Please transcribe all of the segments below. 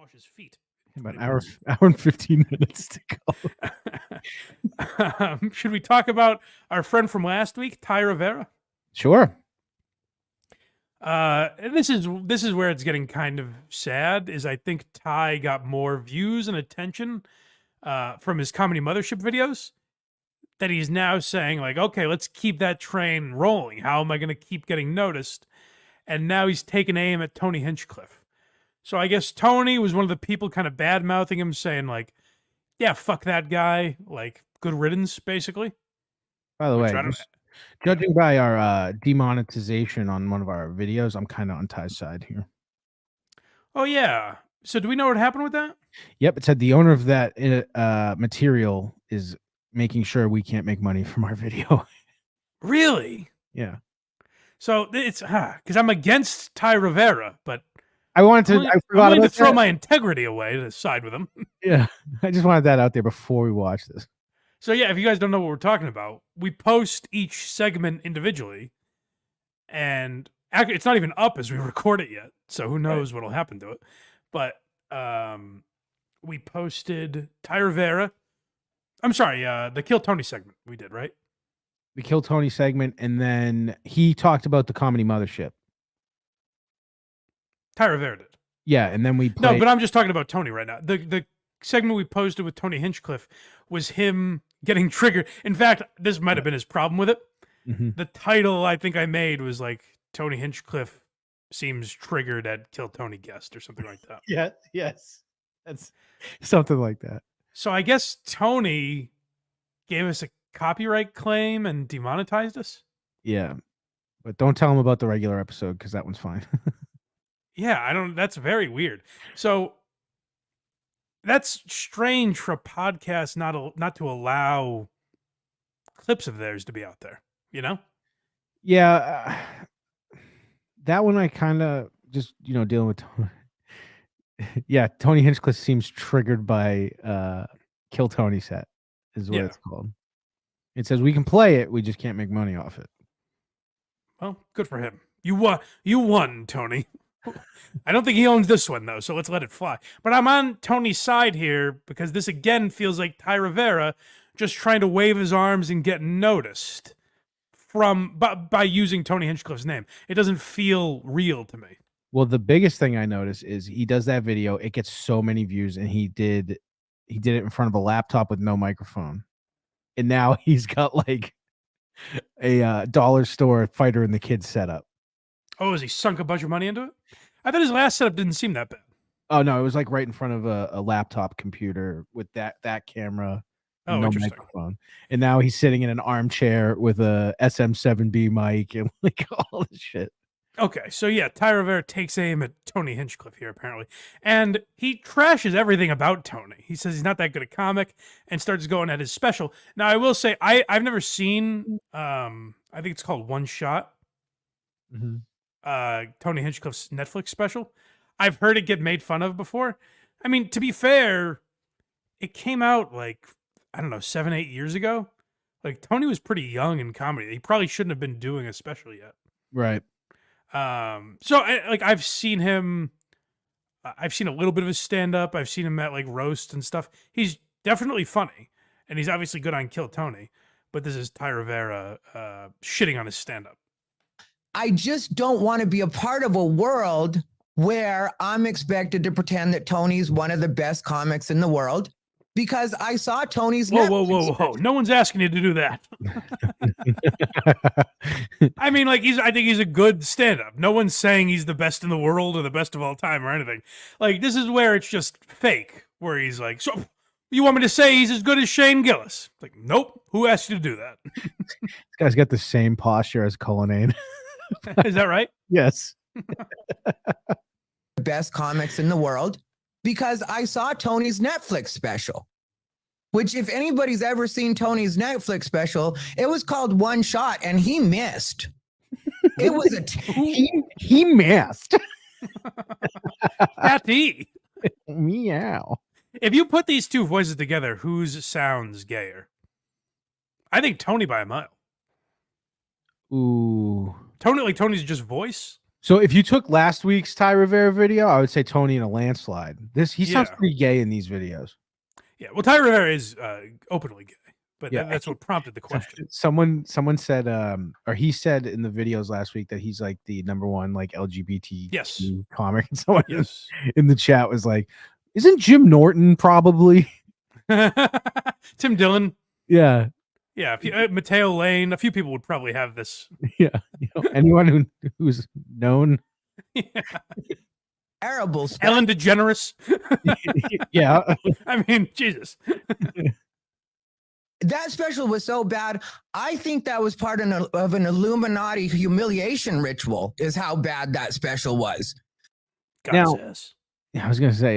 wash his feet. About an hour and 15 minutes to go. Should we talk about our friend from last week, Thai Rivera? Sure. And this is where it's getting kind of sad. Is I think Ty got more views and attention from his Comedy Mothership videos that he's now saying like, okay, let's keep that train rolling. How am I going to keep getting noticed? And now he's taking aim at Tony Hinchcliffe. So I guess Tony was one of the people kind of bad mouthing him, saying like, yeah, fuck that guy, like good riddance, basically. By the way, judging by our demonetization on one of our videos, I'm kind of on Ty's side here. Oh, yeah. So do we know what happened with that? Yep. It said the owner of that material is making sure we can't make money from our video. Really? Yeah. So it's because I'm against Thai Rivera, but I wanted to. I forgot to throw my integrity away to side with him. Yeah, I just wanted that out there before we watch this. So yeah, if you guys don't know what we're talking about, we post each segment individually, and actually, it's not even up as we record it yet. So who knows what'll happen to it? But we posted Thai Rivera. I'm sorry, the Kill Tony segment we did, right? The Kill Tony segment, and then he talked about the Comedy Mothership. Thai Rivera did. Yeah, and then we played... No, but I'm just talking about Tony right now. The segment we posted with Tony Hinchcliffe was him getting triggered. In fact, this might have been his problem with it. Mm-hmm. The title I think I made was like Tony Hinchcliffe seems triggered at Kill Tony guest or something like that. Yes. That's something like that. So I guess Tony gave us a copyright claim and demonetized us. Yeah. But don't tell him about the regular episode because that one's fine. Yeah, that's very weird. So that's strange for a podcast not to allow clips of theirs to be out there, you know? Yeah. That one I kind of just, dealing with. Yeah, Tony Hinchcliffe seems triggered by Kill Tony set is what it's called. It says we can play it, we just can't make money off it. Well, good for him. You won, Tony. I don't think he owns this one, though, so let's let it fly. But I'm on Tony's side here because this, again, feels like Thai Rivera just trying to wave his arms and get noticed by using Tony Hinchcliffe's name. It doesn't feel real to me. Well, the biggest thing I notice is he does that video. It gets so many views, and he did it in front of a laptop with no microphone. And now he's got like a dollar store fighter in the kids setup. Oh, has he sunk a bunch of money into it? I thought his last setup didn't seem that bad. Oh, no, it was like right in front of a laptop computer with that camera. Oh, no microphone. And now he's sitting in an armchair with a SM7B mic and like all this shit. Okay, so yeah, Thai Rivera takes aim at Tony Hinchcliffe here, apparently. And he trashes everything about Tony. He says he's not that good a comic and starts going at his special. Now, I will say, I've never seen, I think it's called One Shot. Mm-hmm. Tony Hinchcliffe's Netflix special. I've heard it get made fun of before. I mean, to be fair, it came out like, I don't know, 7-8 years ago. Like, Tony was pretty young in comedy. He probably shouldn't have been doing a special yet. Right. So I've seen him. I've seen a little bit of his stand-up. I've seen him at like roast and stuff. He's definitely funny, and he's obviously good on Kill Tony. But this is Thai Rivera shitting on his stand-up. I just don't want to be a part of a world where I'm expected to pretend that Tony's one of the best comics in the world because I saw Tony's. Whoa. No one's asking you to do that. I mean, like, I think he's a good stand-up. No one's saying he's the best in the world or the best of all time or anything. Like, this is where it's just fake, where he's like, so you want me to say he's as good as Shane Gillis? Like, nope. Who asked you to do that? This guy's got the same posture as Cullinane. Is that right? Yes. The best comics in the world because I saw Tony's Netflix special, which if anybody's ever seen Tony's Netflix special, it was called One Shot and he missed. It was he missed. Patty. Meow. If you put these two voices together, whose sounds gayer? I think Tony by a mile. Ooh. Tony's just voice. So if you took last week's Thai Rivera video, I would say Tony in a landslide. He sounds Yeah. pretty gay in these videos. Yeah, well, Thai Rivera is openly gay, but Yeah, that's what prompted the question. Someone said, or he said in the videos last week that he's like the number 1 like LGBT Yes. comic. And someone Yes. in the chat was like, "Isn't Jim Norton probably?" Tim Dillon. Yeah, Yeah, Mateo Lane. A few people would probably have this. yeah. Anyone who's known. Yeah. Terrible stuff. Ellen DeGeneres. Yeah. I mean, Jesus. That special was so bad. I think that was part of an Illuminati humiliation ritual, is how bad that special was. God's Now- ass. Yeah, I was gonna say,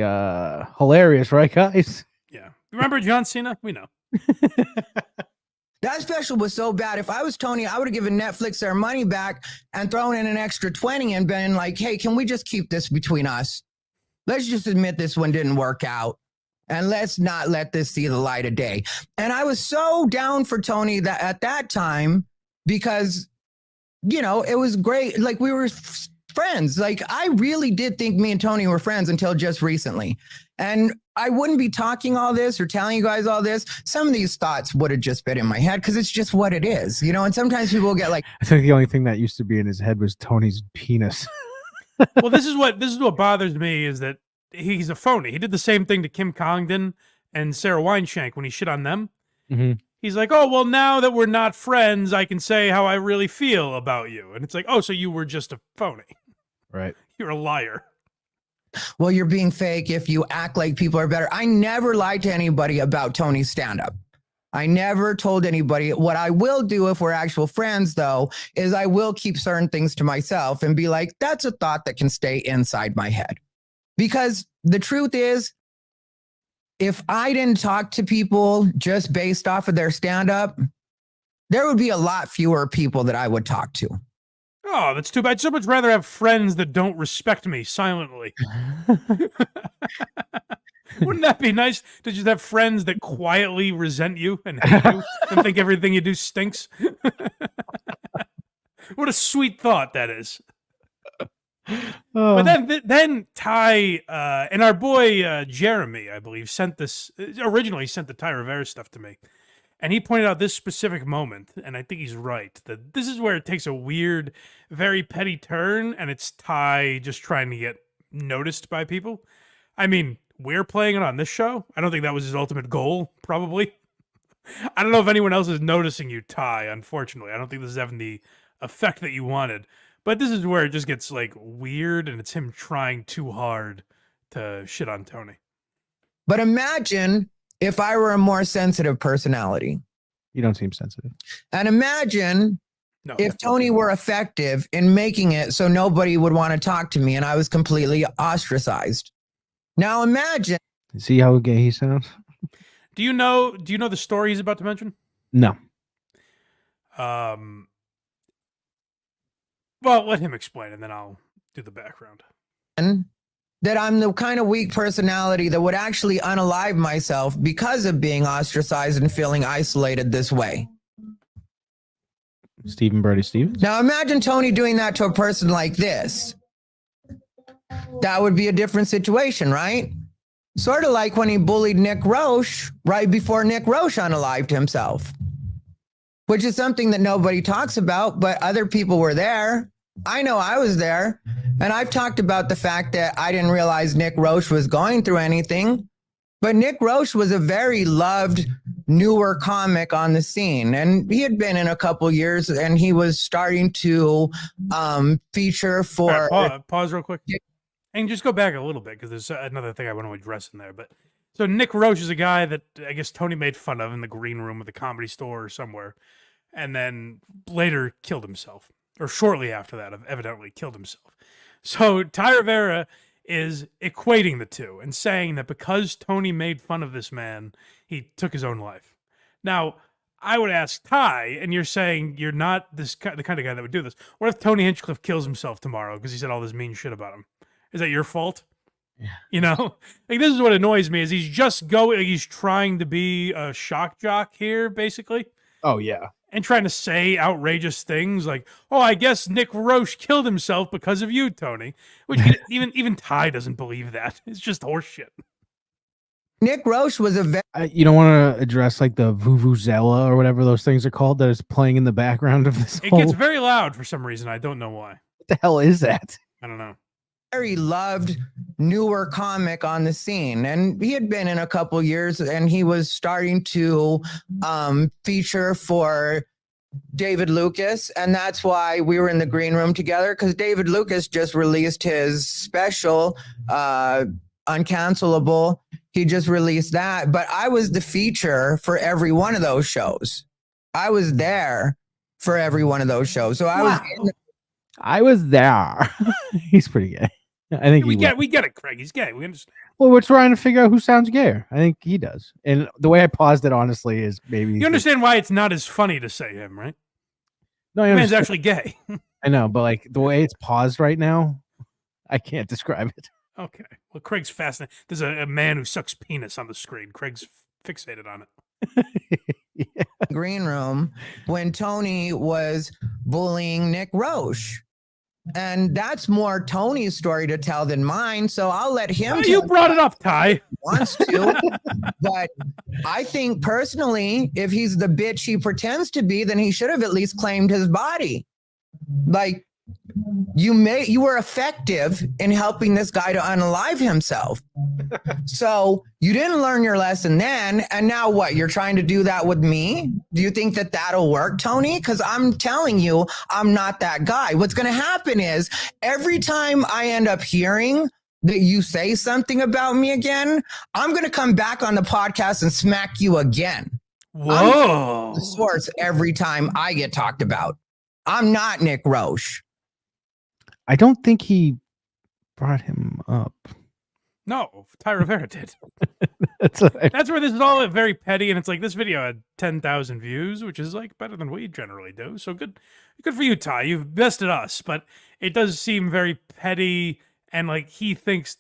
hilarious, right, guys? Yeah. Remember John Cena? We know. That special was so bad. If I was Tony, I would have given Netflix their money back and thrown in an extra 20 and been like, hey, can we just keep this between us? Let's just admit this one didn't work out. And let's not let this see the light of day. And I was so down for Tony that at that time, because, it was great. Like, we were friends. Like, I really did think me and Tony were friends until just recently. And I wouldn't be talking all this or telling you guys all this. Some of these thoughts would have just been in my head because it's just what it is, and sometimes people get like, I think the only thing that used to be in his head was Tony's penis. Well, this is what bothers me, is that he's a phony. He did the same thing to Kim Congdon and Sarah Weinshank when he shit on them. Mhm. He's like, oh, well, now that we're not friends, I can say how I really feel about you. And it's like, oh, so you were just a phony. Right. You're a liar. well, you're being fake if you act like people are better. I never lied to anybody about Tony's stand-up. I never told anybody. What I will do if we're actual friends, though, is I will keep certain things to myself and be like, that's a thought that can stay inside my head. Because the truth is, if I didn't talk to people just based off of their stand-up, there would be a lot fewer people that I would talk to. Oh, that's too bad. I'd so much rather have friends that don't respect me silently. Wouldn't that be nice to just have friends that quietly resent you and hate you and think everything you do stinks? What a sweet thought that is. But then Ty and our boy Jeremy, I believe, originally sent the Thai Rivera stuff to me. And he pointed out this specific moment, and I think he's right, that this is where it takes a weird, very petty turn, and it's Ty just trying to get noticed by people. I mean, we're playing it on this show. I don't think that was his ultimate goal, probably. I don't know if anyone else is noticing you, Ty, unfortunately. I don't think this is having the effect that you wanted. But this is where it just gets, like, weird, and it's him trying too hard to shit on Tony. But imagine if I were a more sensitive personality. You don't seem sensitive. And imagine if Tony were effective in making it so nobody would want to talk to me and I was completely ostracized. Now imagine. See how gay he sounds? Do you know the story he's about to mention? No. Well, let him explain, and then I'll do the background. That I'm the kind of weak personality that would actually unalive myself because of being ostracized and feeling isolated this way. Stephen Brody Stevens? Now imagine Tony doing that to a person like this. That would be a different situation, right? Sort of like when he bullied Nick Roche right before Nick Roche unalived himself, which is something that nobody talks about, but other people were there. I know I was there. And I've talked about the fact that I didn't realize Nick Roche was going through anything, but Nick Roche was a very loved, newer comic on the scene. And he had been in a couple years and he was starting to feature for... Right, pause real quick. And just go back a little bit because there's another thing I want to address in there. But so Nick Roche is a guy that I guess Tony made fun of in the green room of the Comedy Store or somewhere, and then later killed himself, or shortly after that, evidently killed himself. So Thai Rivera is equating the two and saying that because Tony made fun of this man, he took his own life. Now, I would ask Ty, and you're saying you're not the kind of guy that would do this. What if Tony Hinchcliffe kills himself tomorrow because he said all this mean shit about him? Is that your fault? Yeah. You know, like this is what annoys me: is he's just he's trying to be a shock jock here, basically. Oh yeah. and trying to say outrageous things like, "Oh, I guess Nick Roche killed himself because of you, Tony," which even Ty doesn't believe that. It's just horseshit. Nick Roche was a You don't want to address like the vuvuzela or whatever those things are called that is playing in the background of this. It whole... gets very loud for some reason. I don't know why. What the hell is that? I don't know. very loved newer comic on the scene, and he had been in a couple years, and he was starting to feature for David Lucas, and that's why we were in the green room together, because David Lucas just released his special Uncancelable. He just released that, but I was the feature for every one of those shows. I was there for every one of those shows. So I was there. He's pretty gay. I think we get it, Craig. He's gay. We understand. Well, we're trying to figure out who sounds gayer. I think he does. And the way I paused it, honestly, is maybe you understand why it's not as funny to say him, right? No, the man's actually gay. I know, but like the way it's paused right now, I can't describe it. Okay. Well, Craig's fascinated. There's a man who sucks penis on the screen. Craig's fixated on it. Yeah. Green room when Tony was bullying Nick Roche. And that's more Tony's story to tell than mine. So I'll let him. You brought it up, Ty. Wants to. But I think personally, if he's the bitch he pretends to be, then he should have at least claimed his body. Like, you were effective in helping this guy to unalive himself. So you didn't learn your lesson then, and now what? You're trying to do that with me? Do you think that that'll work, Tony? Because I'm telling you, I'm not that guy. What's going to happen is every time I end up hearing that you say something about me again, I'm going to come back on the podcast and smack you again. Whoa. I'm the source every time I get talked about. I'm not Nick Roche. I don't think he brought him up. No, Thai Rivera did. That's where this is all very petty, and it's like this video had 10,000 views, which is like better than we generally do. So good for you, Ty. You've bested us, but it does seem very petty, and like he thinks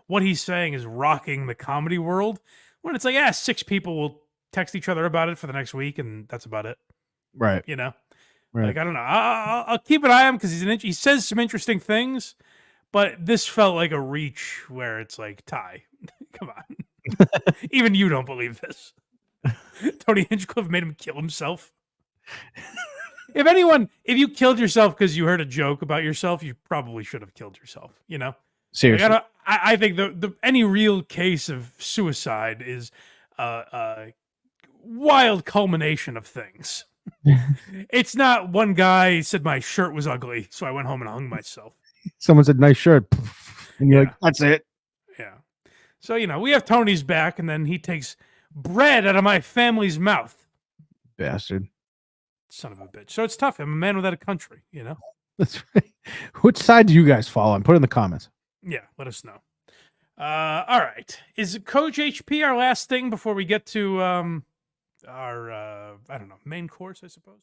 what he's saying is rocking the comedy world. When it's like, 6 people will text each other about it for the next week, and that's about it. Right. You know. Right. Like, I don't know. I'll keep an eye on him because he says some interesting things, but this felt like a reach where it's like, Ty, come on. Even you don't believe this. Tony Hinchcliffe made him kill himself. If you killed yourself because you heard a joke about yourself, you probably should have killed yourself, you know? Seriously. Like, I think any real case of suicide is a wild culmination of things. It's not one guy said my shirt was ugly, so I went home and hung myself. Someone said nice shirt, and you're like, that's it. Yeah. So we have Tony's back, and then he takes bread out of my family's mouth. Bastard. Son of a bitch. So it's tough. I'm a man without a country, That's right. Which side do you guys fall on? Put it in the comments. Yeah, let us know. All right. Is Coach HP our last thing before we get to our I don't know, main course, I suppose?